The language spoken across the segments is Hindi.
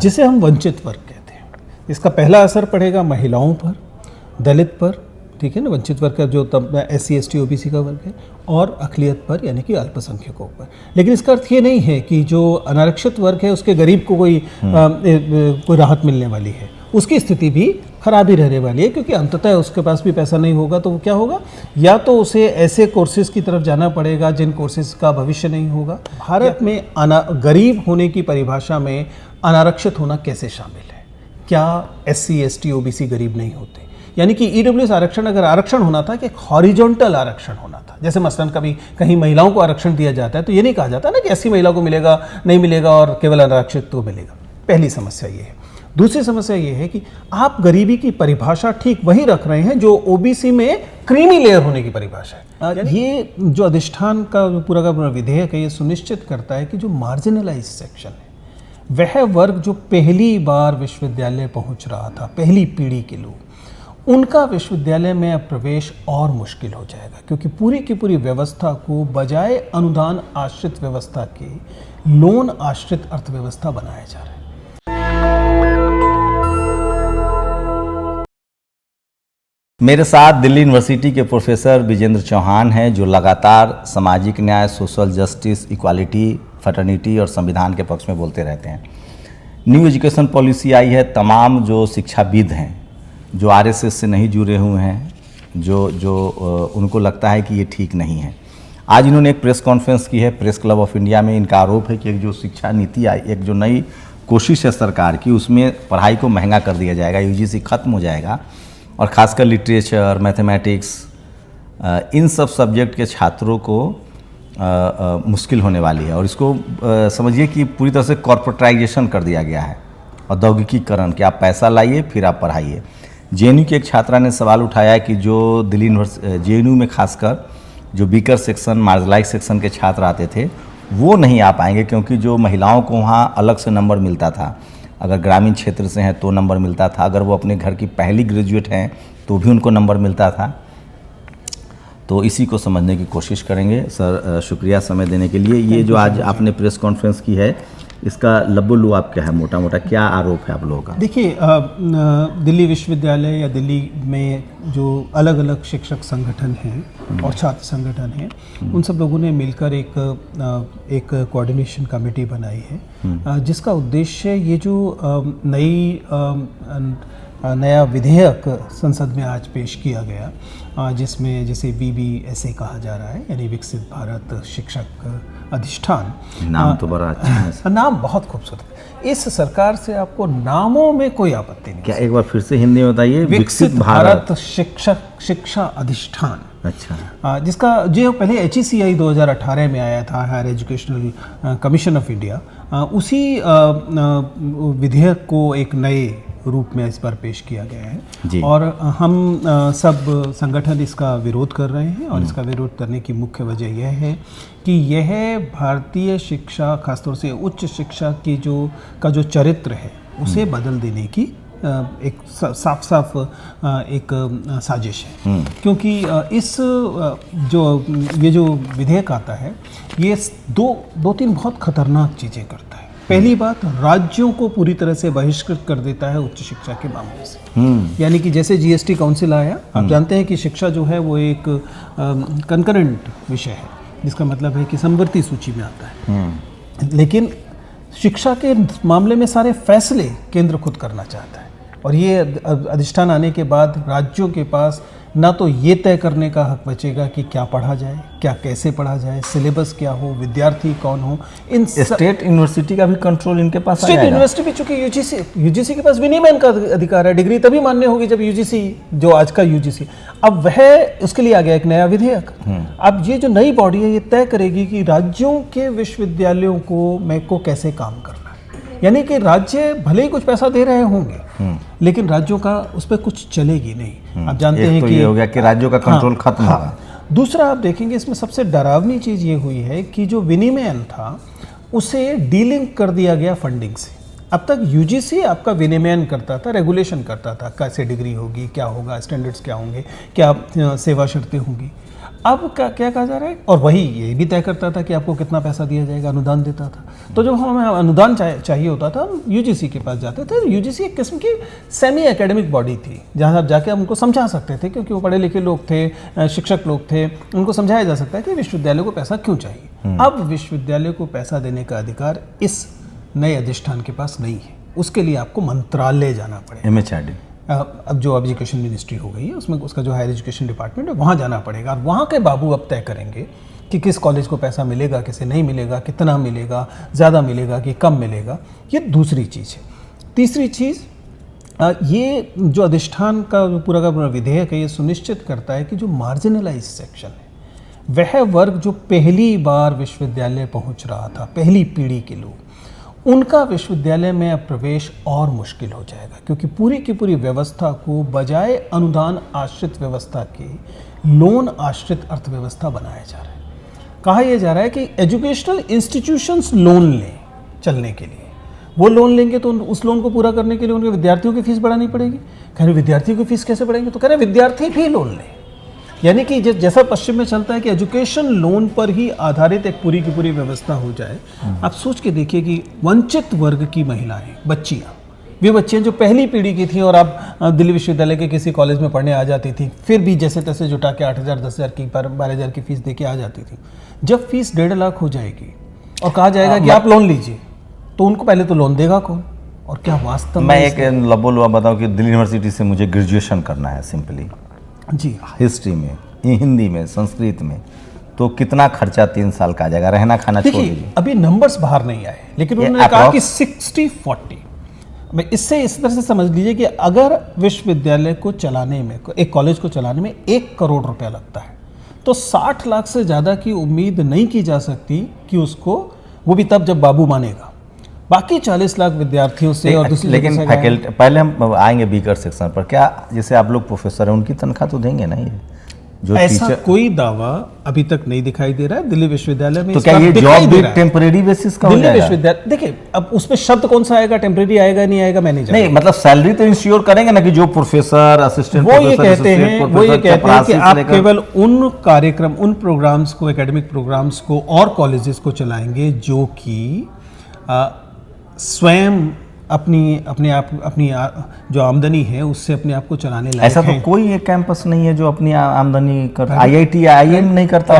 जिसे हम वंचित वर्ग कहते हैं। इसका पहला असर पड़ेगा महिलाओं पर, दलित पर, ठीक है ना, वंचित वर्ग का जो तब SC ST OBC का वर्ग है, और अक़लियत पर यानी कि अल्पसंख्यकों पर। लेकिन इसका अर्थ ये नहीं है कि जो अनारक्षित वर्ग है उसके गरीब को कोई राहत मिलने वाली है। उसकी स्थिति भी खराब ही रहने वाली है, क्योंकि अंततः उसके पास भी पैसा नहीं होगा तो वो क्या होगा, या तो उसे ऐसे कोर्सेज की तरफ जाना पड़ेगा जिन कोर्सेज का भविष्य नहीं होगा। भारत में गरीब होने की परिभाषा में अनारक्षित होना कैसे शामिल है? क्या SC ST OBC गरीब नहीं होते? यानी कि EWS आरक्षण अगर आरक्षण होना था कि एक हॉरिजॉन्टल आरक्षण होना था, जैसे मसलन कभी कहीं महिलाओं को आरक्षण दिया जाता है तो ये नहीं कहा जाता ना कि ऐसी महिला को मिलेगा, नहीं मिलेगा और केवल अनारक्षित को मिलेगा। पहली समस्या ये है। दूसरी समस्या ये है कि आप गरीबी की परिभाषा ठीक वही रख रहे हैं जो OBC में क्रीमी लेयर होने की परिभाषा है। ये जो अधिष्ठान का पूरा विधेयक है ये सुनिश्चित करता है कि जो मार्जिनलाइज सेक्शन है, वह वर्ग जो पहली बार विश्वविद्यालय पहुंच रहा था, पहली पीढ़ी के लोग, उनका विश्वविद्यालय में अब प्रवेश और मुश्किल हो जाएगा, क्योंकि पूरी की पूरी व्यवस्था को बजाय अनुदान आश्रित व्यवस्था के लोन आश्रित अर्थव्यवस्था बनाया जा रहा है। मेरे साथ दिल्ली यूनिवर्सिटी के प्रोफेसर विजेंद्र चौहान हैं, जो लगातार सामाजिक न्याय, सोशल जस्टिस, इक्वालिटी, फ्रेटर्निटी और संविधान के पक्ष में बोलते रहते हैं। न्यू एजुकेशन पॉलिसी आई है, तमाम जो शिक्षाविद हैं, जो RSS से नहीं जुड़े हुए हैं, जो उनको लगता है कि ये ठीक नहीं है। आज इन्होंने एक प्रेस कॉन्फ्रेंस की है प्रेस क्लब ऑफ इंडिया में। इनका आरोप है कि एक जो शिक्षा नीति आई, एक जो नई कोशिश है सरकार की, उसमें पढ़ाई को महंगा कर दिया जाएगा, UGC खत्म हो जाएगा, और ख़ासकर लिटरेचर, मैथमेटिक्स, इन सब सब्जेक्ट के छात्रों को मुश्किल होने वाली है। और इसको समझिए कि पूरी तरह से कॉर्पोरेटाइजेशन कर दिया गया है, औद्योगिकीकरण, कि आप पैसा लाइए फिर आप पढ़ाइए। JNU की एक छात्रा ने सवाल उठाया है कि जो दिल्ली JNU में खासकर जो वीकर सेक्शन, मार्जिनलाइज सेक्शन के छात्र आते थे वो नहीं आ पाएंगे, क्योंकि जो महिलाओं को वहाँ अलग से नंबर मिलता था, अगर ग्रामीण क्षेत्र से हैं तो नंबर मिलता था, अगर वो अपने घर की पहली ग्रेजुएट हैं तो भी उनको नंबर मिलता था। तो इसी को समझने की कोशिश करेंगे। सर शुक्रिया समय देने के लिए। ये जो आज आपने प्रेस कॉन्फ्रेंस की है, इसका लबो आप क्या है, मोटा मोटा क्या आरोप है आप लोगों का? देखिए, दिल्ली विश्वविद्यालय या दिल्ली में जो अलग अलग शिक्षक संगठन हैं और छात्र संगठन हैं, उन सब लोगों ने मिलकर एक कोऑर्डिनेशन कमेटी बनाई है, जिसका उद्देश्य ये जो नया विधेयक संसद में आज पेश किया गया, जिसमें जिसे VBSA कहा जा रहा है, यानी विकसित भारत शिक्षक अधिष्ठान। नाम तो बड़ा अच्छा है। नाम बहुत खूबसूरत। इस सरकार से आपको नामों में कोई आपत्ति नहीं। क्या एक बार फिर से हिंदी में बताइए? विकसित भारत शिक्षा अधिष्ठान। अच्छा। जिसका जो पहले HECI 2018 में आया था, higher educational commission of India, उसी विधेयक को एक नए रूप में इस बार पेश किया गया है। और हम सब संगठन इसका विरोध कर रहे हैं, और इसका विरोध करने की मुख्य वजह यह है कि यह भारतीय शिक्षा, खासतौर से उच्च शिक्षा की जो चरित्र है उसे बदल देने की एक साफ एक साजिश है। क्योंकि ये जो विधेयक आता है, ये दो तीन बहुत खतरनाक चीज़ें करता है। पहली बात, राज्यों को पूरी तरह से बहिष्कृत कर देता है उच्च शिक्षा के मामले से। यानी कि जैसे GST काउंसिल आया, आप जानते हैं कि शिक्षा जो है वो एक कंकरेंट विषय है, जिसका मतलब है कि समवर्ती सूची में आता है। लेकिन शिक्षा के मामले में सारे फैसले केंद्र खुद करना चाहता है, और ये अधिष्ठान आने के बाद राज्यों के पास ना तो ये तय करने का हक बचेगा कि क्या पढ़ा जाए, क्या कैसे पढ़ा जाए, सिलेबस क्या हो, विद्यार्थी कौन हो। इन स्टेट यूनिवर्सिटी का भी कंट्रोल इनके पास आ जाएगा। स्टेट यूनिवर्सिटी भी, चूंकि UGC के पास विनियमन का अधिकार है, डिग्री तभी मान्य होगी जब UGC, जो आज का UGC, अब वह उसके लिए आ गया एक नया विधेयक। अब ये जो नई बॉडी है, ये तय करेगी कि राज्यों के विश्वविद्यालयों को कैसे काम करना है। यानी कि राज्य भले ही कुछ पैसा दे रहे होंगे, लेकिन राज्यों का उस पर कुछ चलेगी नहीं। आप जानते हैं कि ये हो गया कि राज्यों का कंट्रोल खत्म होगा। दूसरा, आप देखेंगे इसमें सबसे डरावनी चीज़ ये हुई है कि जो विनिमयन था उसे डीलिंक कर दिया गया फंडिंग से। अब तक यूजीसी आपका विनियमन करता था, रेगुलेशन करता था, कैसे डिग्री होगी, क्या होगा, स्टैंडर्ड्स क्या होंगे, क्या सेवा शर्तें होंगी। अब क्या कहा जा रहा है, और वही ये भी तय करता था कि आपको कितना पैसा दिया जाएगा, अनुदान देता था। तो जब हमें अनुदान चाहिए होता था, हम यूजीसी के पास जाते थे। यूजीसी एक किस्म की सेमी एकेडमिक बॉडी थी, जहाँ आप जाके हम उनको समझा सकते थे, क्योंकि वो पढ़े लिखे लोग थे, शिक्षक लोग थे, उनको समझाया जा सकता है कि विश्वविद्यालय को पैसा क्यों चाहिए। अब विश्वविद्यालय को पैसा देने का अधिकार इस नए अधिष्ठान के पास नहीं है, उसके लिए आपको मंत्रालय जाना पड़ेगा। MHRD अब जो एजुकेशन मिनिस्ट्री हो गई है, उसमें उसका जो हायर एजुकेशन डिपार्टमेंट है, वहाँ जाना पड़ेगा। और वहाँ के बाबू अब तय करेंगे कि किस कॉलेज को पैसा मिलेगा, किसे नहीं मिलेगा, कितना मिलेगा, ज़्यादा मिलेगा कि कम मिलेगा। ये दूसरी चीज़ है। तीसरी चीज़, ये जो अधिष्ठान का पूरा का पूरा विधेयक है, ये सुनिश्चित करता है कि जो मार्जिनलाइज सेक्शन है, वह वर्ग जो पहली बार विश्वविद्यालय पहुँच रहा था, पहली पीढ़ी के लोग, उनका विश्वविद्यालय में अब प्रवेश और मुश्किल हो जाएगा, क्योंकि पूरी की पूरी व्यवस्था को बजाय अनुदान आश्रित व्यवस्था के लोन आश्रित अर्थव्यवस्था बनाया जा रहा है। कहा यह जा रहा है कि एजुकेशनल इंस्टीट्यूशंस लोन लें चलने के लिए। वो लोन लेंगे तो उस लोन को पूरा करने के लिए उनके विद्यार्थियों की फीस बढ़ानी पड़ेगी। कह रहे विद्यार्थियों की फीस कैसे बढ़ाएंगे, तो कह रहे विद्यार्थी भी लोन लें। यानी कि जैसा पश्चिम में चलता है कि एजुकेशन लोन पर ही आधारित एक पूरी की पूरी व्यवस्था हो जाए। आप सोच के देखिए कि वंचित वर्ग की महिलाएं, बच्चियां, वे बच्चियां जो पहली पीढ़ी की थी और आप दिल्ली विश्वविद्यालय के किसी कॉलेज में पढ़ने आ जाती थी, फिर भी जैसे तैसे जुटा के 8,000, 10,000 की 12,000 की फीस दे के आ जाती थी। जब फीस 1.5 लाख हो जाएगी और कहा जाएगा कि आप लोन लीजिए, तो उनको पहले तो लोन देगा कौन, और क्या वास्तव में। मैं एक लबोलुआ बताऊं कि दिल्ली यूनिवर्सिटी से मुझे ग्रेजुएशन करना है सिंपली जी, हिस्ट्री में, हिंदी में, संस्कृत में, तो कितना खर्चा 3 साल का आ जाएगा, रहना खाना छोड़ दीजिए। अभी नंबर्स बाहर नहीं आए, लेकिन उन्होंने कहा कि 60-40। मैं इससे इस तरह से समझ लीजिए कि अगर विश्वविद्यालय को चलाने में, एक कॉलेज को चलाने में 1 करोड़ रुपया लगता है, तो 60 लाख से ज़्यादा की उम्मीद नहीं की जा सकती कि उसको, वो भी तब जब बाबू मानेगा। बाकी 40 लाख विद्यार्थियों से और दूसरी, लेकिन फैकल्टी, पहले हम आएंगे बीकर सेक्शन पर, क्या जैसे आप लोग प्रोफेसर हैं उनकी तनख्वाह तो देंगे ना, ये जो ऐसा कोई दावा अभी तक नहीं दिखाई दे रहा है दिल्ली विश्वविद्यालय में। तो क्या ये जॉब भी टेम्परेरी बेसिस का हो जाएगा? दिल्ली विश्वविद्यालय, देखिए अब उसमें शब्द कौन सा आएगा, टेम्परेरी आएगा नहीं आएगा, मैं नहीं जानता। नहीं, मतलब सैलरी तो इंश्योर करेंगे ना कि जो प्रोफेसर, असिस्टेंट वो ये कहते हैं कि आप केवल उन कार्यक्रम, उन प्रोग्राम्स को, एकेडमिक प्रोग्राम्स को और कॉलेजेस को चलाएंगे जो कि स्वयं अपनी जो आमदनी है उससे अपने आप को चलाने लायक ऐसा तो कोई एक कैंपस नहीं है जो अपनी आमदनी करता, IIT या IIM नहीं करता।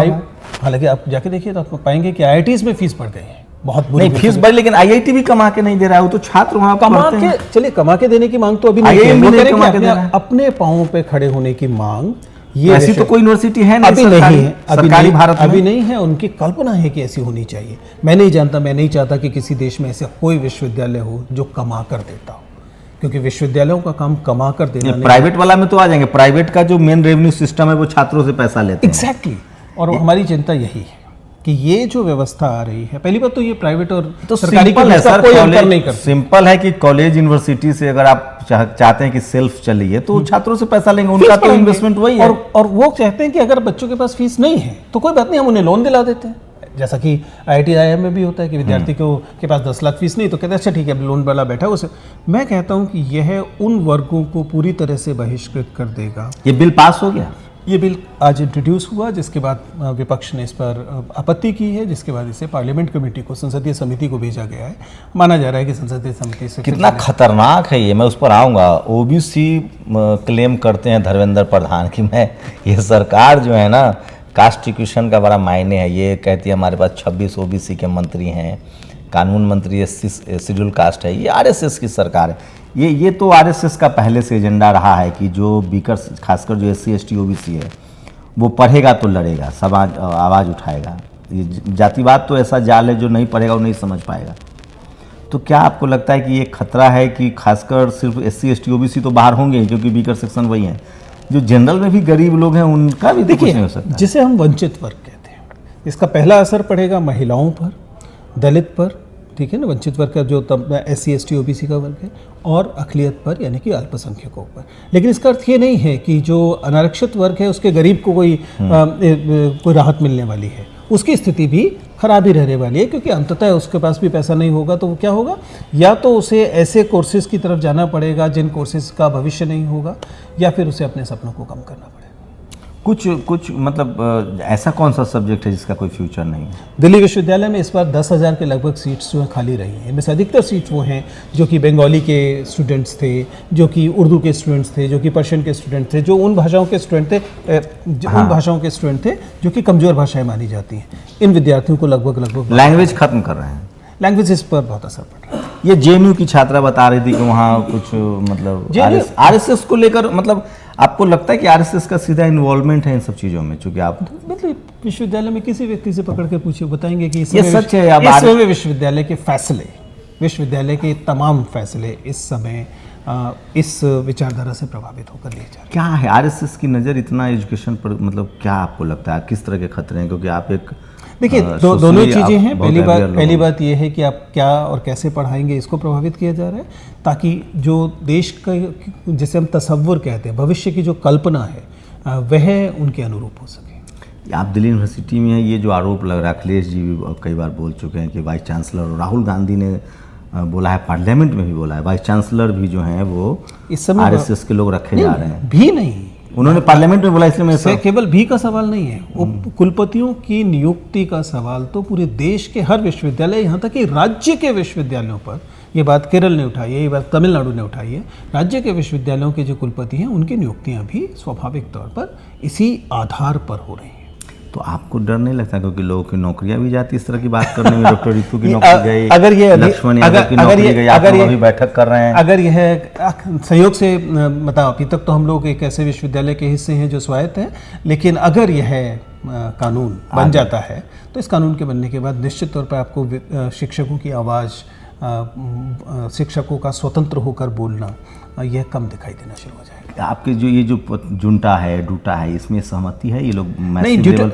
हालांकि आप जाके देखिए तो आप पाएंगे कि IITs में फीस बढ़ गई है, बहुत बुरी नहीं फीस बढ़ी, लेकिन IIT भी कमा के नहीं दे रहा है, वो तो छात्र वहाँ कमा के, चलिए कमा के देने की मांग तो अभी नहीं है, अपने पांवों पे खड़े होने की मांग, ये ऐसी तो कोई यूनिवर्सिटी है नहीं, अभी नहीं है, सरकारी भारत में अभी नहीं है। उनकी कल्पना है कि ऐसी होनी चाहिए। मैं नहीं जानता, मैं नहीं चाहता कि किसी देश में ऐसा कोई विश्वविद्यालय हो जो कमा कर देता हो, क्योंकि विश्वविद्यालयों का काम कमा कर देना। प्राइवेट वाला में तो आ जाएंगे, प्राइवेट का जो मेन रेवेन्यू सिस्टम है वो छात्रों से पैसा लेते हैं। एग्जैक्टली, और हमारी चिंता यही है कि ये जो व्यवस्था आ रही है, पहली बात तो ये प्राइवेट और तो सरकारी सिंपल है सर, कोई अंतर नहीं करता। सिंपल है कि कॉलेज यूनिवर्सिटी से अगर आप चाहते हैं कि सेल्फ चलिए तो छात्रों से पैसा लेंगे, उनका तो इन्वेस्टमेंट वही है। और वो कहते हैं कि अगर बच्चों के पास फीस नहीं है तो कोई बात नहीं, हम उन्हें लोन दिला देते हैं, जैसा कि IIT IIM में भी होता है कि विद्यार्थी के पास 10 लाख फीस नहीं, तो कहते हैं अच्छा ठीक है, लोन वाला बैठा है उसे। मैं कहता हूं कि यह उन वर्गों को पूरी तरह से बहिष्कृत कर देगा। ये बिल पास हो गया, ये बिल आज इंट्रोड्यूस हुआ, जिसके बाद विपक्ष ने इस पर आपत्ति की है, जिसके बाद इसे पार्लियामेंट कमेटी को, संसदीय समिति को भेजा गया है। माना जा रहा है कि संसदीय समिति से कितना खतरनाक है ये, मैं उस पर आऊँगा। OBC क्लेम करते हैं धर्मेंद्र प्रधान की, मैं ये सरकार जो है ना, कास्टिट्यूशन का बड़ा मायने है। ये कहती है हमारे पास 26 OBC के मंत्री हैं, कानून मंत्री SC शेड्यूल कास्ट है। ये RSS की सरकार है। ये तो RSS का पहले से एजेंडा रहा है कि जो बीकर, खासकर जो SC ST OBC है, वो पढ़ेगा तो लड़ेगा, सब आवाज़ उठाएगा। ये जातिवाद तो ऐसा जाल है जो नहीं पढ़ेगा वो नहीं समझ पाएगा। तो क्या आपको लगता है कि ये खतरा है कि खासकर सिर्फ SC ST OBC तो बाहर होंगे क्योंकि बीकर सेक्शन वही है, जो जनरल में भी गरीब लोग हैं उनका भी कुछ नहीं हो सकता, जिसे हम वंचित वर्ग कहते हैं। इसका पहला असर पड़ेगा महिलाओं पर, दलित पर, ठीक है ना, वंचित वर्ग का जो तब SC ST OBC का वर्ग है, और अक़लियत पर यानी कि अल्पसंख्यकों पर। लेकिन इसका अर्थ ये नहीं है कि जो अनारक्षित वर्ग है उसके गरीब को कोई राहत मिलने वाली है। उसकी स्थिति भी खराब ही रहने वाली है, क्योंकि अंततः उसके पास भी पैसा नहीं होगा तो वो क्या होगा, या तो उसे ऐसे कोर्सेज की तरफ जाना पड़ेगा जिन कोर्सेज का भविष्य नहीं होगा, या फिर उसे अपने सपनों को कम करना पड़ेगा। कुछ मतलब ऐसा कौन सा सब्जेक्ट है जिसका कोई फ्यूचर नहीं है? दिल्ली विश्वविद्यालय में इस बार 10,000 के लगभग सीट्स जो हैं खाली रही हैं। इनमें से अधिकतर सीट्स वो हैं जो कि बंगाली के स्टूडेंट्स थे, जो कि उर्दू के स्टूडेंट्स थे, जो कि पर्शियन के स्टूडेंट थे, जो उन भाषाओं के स्टूडेंट थे उन भाषाओं के स्टूडेंट थे जो कि कमज़ोर भाषाएं मानी जाती हैं। इन विद्यार्थियों को लगभग लैंग्वेज खत्म कर रहे हैं। लैंग्वेज इस पर बहुत असर पड़ रहा है। ये जेएनयू की छात्रा बता रही थी कि वहाँ कुछ मतलब आरएसएस को लेकर, मतलब आपको लगता है कि आरएसएस का सीधा इन्वॉल्वमेंट है इन सब चीज़ों में? चूंकि आप मतलब विश्वविद्यालय में किसी व्यक्ति से पकड़ के पूछिए, बताएंगे कि ये सच है। अब इस समय विश्वविद्यालय के फैसले, विश्वविद्यालय के तमाम फैसले इस समय इस विचारधारा से प्रभावित होकर लिए जा रहे हैं। क्या है आरएसएस की नज़र इतना एजुकेशन पर, मतलब क्या आपको लगता है किस तरह के खतरे हैं? क्योंकि आप एक देखिए दोनों चीज़ें हैं। पहली बात यह है कि आप क्या और कैसे पढ़ाएंगे इसको प्रभावित किया जा रहा है, ताकि जो देश का जिसे हम तसव्वुर कहते हैं, भविष्य की जो कल्पना है वह उनके अनुरूप हो सके। आप दिल्ली यूनिवर्सिटी में ये जो आरोप लग रहा है, अखिलेश जी भी कई बार बोल चुके हैं कि वाइस चांसलर, और राहुल गांधी ने बोला है, पार्लियामेंट में भी बोला है, वाइस चांसलर भी जो हैं वो इस समय आरएसएस के लोग रखे जा रहे हैं। भी नहीं, उन्होंने पार्लियामेंट में बोला, इसलिए मैं केवल भी का सवाल नहीं है, वो कुलपतियों की नियुक्ति का सवाल तो पूरे देश के हर विश्वविद्यालय, यहाँ तक कि राज्य के विश्वविद्यालयों पर, ये बात केरल ने उठाई है, ये बात तमिलनाडु ने उठाई है, राज्य के विश्वविद्यालयों के जो कुलपति हैं उनकी नियुक्तियाँ भी स्वाभाविक तौर पर इसी आधार पर हो रही हैं। तो आपको डर नहीं लगता, क्योंकि लोगों की नौकरियां भी जाती इस तरह की बात करने में? डॉक्टर रितु की नौकरी गई, अगर ये लक्ष्मण यादव की नौकरी गई, आप लोग अभी बैठक कर रहे हैं। अगर यह संयोग से बताओ, अभी तक तो हम लोग एक ऐसे विश्वविद्यालय के हिस्से हैं जो स्वायत्त है, लेकिन अगर यह कानून बन जाता है तो इस कानून के बनने के बाद निश्चित तौर पर आपको शिक्षकों की आवाज़, शिक्षकों का स्वतंत्र होकर बोलना, यह कम दिखाई देना शुरू हो जाएगा। आपके जो ये जो जुंटा है, डूटा है, इसमें सहमति है? ये लोग नहीं, ड्यूटा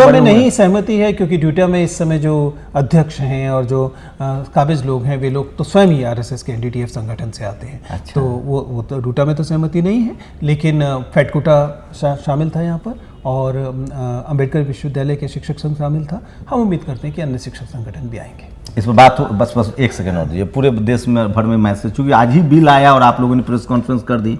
में नहीं सहमति है, क्योंकि ड्यूटा में इस समय जो अध्यक्ष हैं और जो काबिज लोग हैं, वे लोग तो स्वयं ही आरएसएस के एनडीटीएफ संगठन से आते हैं। अच्छा। तो वो तो ड्यूटा में तो सहमति नहीं है, लेकिन फेडकुटा शामिल था यहाँ पर, और अंबेडकर विश्वविद्यालय के शिक्षक संघ शामिल था। हम उम्मीद करते हैं कि अन्य शिक्षक संगठन भी आएंगे। इस पर बात हो, बस एक सेकंड और दीजिए। पूरे देश में भर में मैसेज, चूँकि आज ही बिल आया और आप लोगों ने प्रेस कॉन्फ्रेंस कर दी,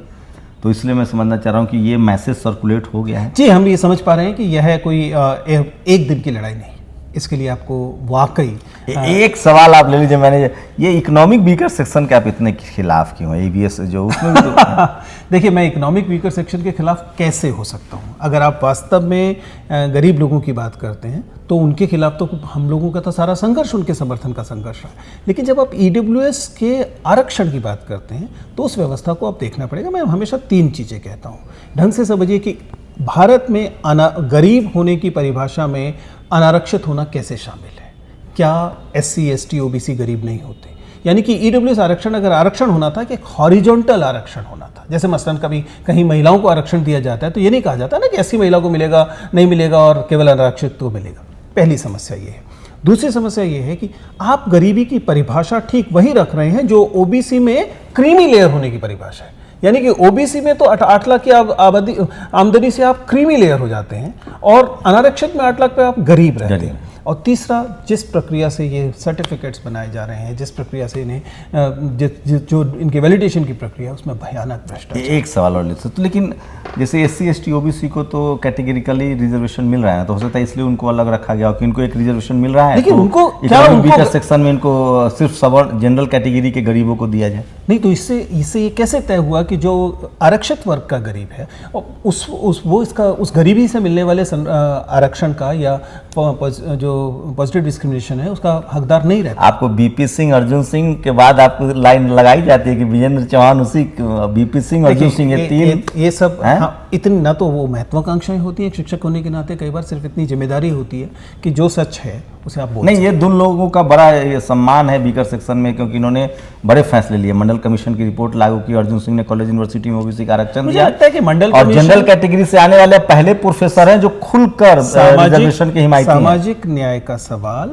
तो इसलिए मैं समझना चाह रहा हूँ कि ये मैसेज सर्कुलेट हो गया है। जी, हम ये समझ पा रहे हैं कि यह कोई एक दिन की लड़ाई नहीं, इसके लिए आपको वाकई एक सवाल आप ले लीजिए। मैंने ये इकोनॉमिक वीकर सेक्शन के आप इतने खिलाफ क्यों हैं? ईवीएस जो उसमें भी तो देखिए, मैं इकोनॉमिक वीकर सेक्शन के खिलाफ कैसे हो सकता हूँ? अगर आप वास्तव में गरीब लोगों की बात करते हैं तो उनके खिलाफ तो हम लोगों का तो सारा संघर्ष उनके समर्थन का संघर्ष है, लेकिन जब आप ईडब्ल्यूएस के आरक्षण की बात करते हैं तो उस व्यवस्था को आप देखना पड़ेगा। मैं हमेशा 3 चीज़ें कहता हूँ, ढंग से समझिए कि भारत में गरीब होने की परिभाषा में अनारक्षित होना कैसे शामिल है। क्या SC, ST, OBC गरीब नहीं होते? यानी कि ईडब्ल्यूएस आरक्षण अगर आरक्षण होना था कि हॉरिजॉन्टल आरक्षण होना था, जैसे मसलन कभी कहीं महिलाओं को आरक्षण दिया जाता है तो ये नहीं कहा जाता ना कि SC महिला को मिलेगा, नहीं मिलेगा, और केवल अनारक्षित को मिलेगा। पहली समस्या ये है। दूसरी समस्या ये है कि आप गरीबी की परिभाषा ठीक वही रख रहे हैं जो OBC में क्रीमी लेयर होने की परिभाषा है। यानी कि OBC में तो 8 लाख की आमदनी से आप क्रीमी लेयर हो जाते हैं, और अनारक्षित में 8 लाख पे आप गरीब रहते हैं। और तीसरा, जिस प्रक्रिया से ये सर्टिफिकेट्स बनाए जा रहे हैं, जिस प्रक्रिया से इन्हें जो इनके वैलिडेशन की प्रक्रिया, उसमें भयानक भ्रष्टाचार। एक सवाल और ले सकते तो, लेकिन जैसे SC, ST, OBC को तो कैटेगरिकली रिजर्वेशन मिल रहा है, तो हो सकता है इसलिए उनको अलग रखा गया कि इनको एक रिजर्वेशन मिल रहा है, लेकिन तो उनको क्या सेक्शन में इनको सिर्फ सवर्ण जनरल कैटेगरी के गरीबों को दिया जाए? नहीं, तो इससे ये कैसे तय हुआ कि जो आरक्षित वर्ग का गरीब है उस गरीबी से मिलने वाले आरक्षण का या जो पॉजिटिव डिस्क्रिमिनेशन है उसका हकदार नहीं रहता? आपको BP सिंह, अर्जुन सिंह के बाद आपको लाइन लगाई जाती है कि विजेंद्र चौहान, उसी BP सिंह, अर्जुन सिंह, ये 3 ये सब इतनी ना तो वो महत्वाकांक्षाएं होती हैं शिक्षक होने के नाते, कई बार सिर्फ इतनी जिम्मेदारी होती है कि जो सच है उसे आप बोल नहीं। ये 2 लोगों का बड़ा ये सम्मान है वीकर सेक्शन में, क्योंकि इन्होंने बड़े फैसले लिए। मंडल कमीशन की रिपोर्ट लागू की, अर्जुन सिंह ने कॉलेज यूनिवर्सिटी में OBC का आरक्षण दिया, लगता है कि मंडल और जनरल कैटेगरी से आने वाले पहले प्रोफेसर हैं जो खुलकर रिजर्वेशन की हिमायती हैं। सामाजिक न्याय का सवाल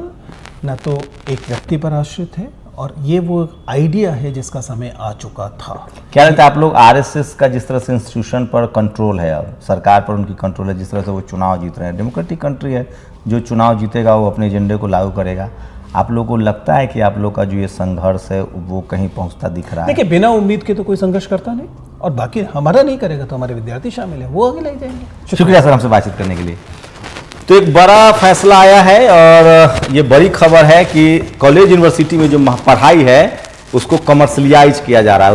न तो एक व्यक्ति पर आश्रित है और ये वो आइडिया है जिसका समय आ चुका था। क्या लगता है आप लोग आरएसएस का जिस तरह से इंस्टीट्यूशन पर कंट्रोल है, अब सरकार पर उनकी कंट्रोल है, जिस तरह से वो चुनाव जीत रहे हैं, डेमोक्रेटिक कंट्री है, जो चुनाव जीतेगा वो अपने एजेंडे को लागू करेगा, आप लोगों को लगता है कि आप लोग का जो ये संघर्ष है वो कहीं पहुंचता दिख रहा है? देखिए, बिना उम्मीद के तो कोई संघर्ष करता नहीं, और बाकी हमारा नहीं करेगा तो हमारे विद्यार्थी शामिल है, वो आगे ले जाएंगे। शुक्रिया सर हमसे बातचीत करने के लिए। तो एक बड़ा फैसला आया है और ये बड़ी खबर है कि कॉलेज यूनिवर्सिटी में जो पढ़ाई है उसको कमर्शियलाइज किया जा रहा है,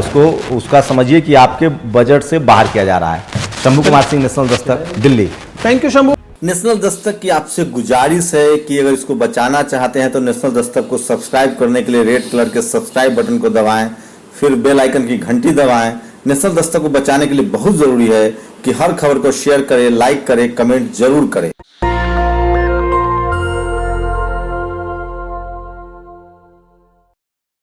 उसका समझिए कि आपके बजट से बाहर किया जा रहा है। Shambhu Kumar Singh, national Dastak, Delhi. Thank you Shambhu. National Dastak की आपसे गुजारिश है कि अगर इसको बचाना चाहते हैं तो नेशनल दस्तक को सब्सक्राइब करने के लिए रेड कलर के सब्सक्राइब बटन को दबाएं, फिर बेल आइकन की घंटी दबाएं। नेशनल दस्तक को बचाने के लिए बहुत जरूरी है कि हर खबर को शेयर करें, लाइक करें, कमेंट जरूर करें।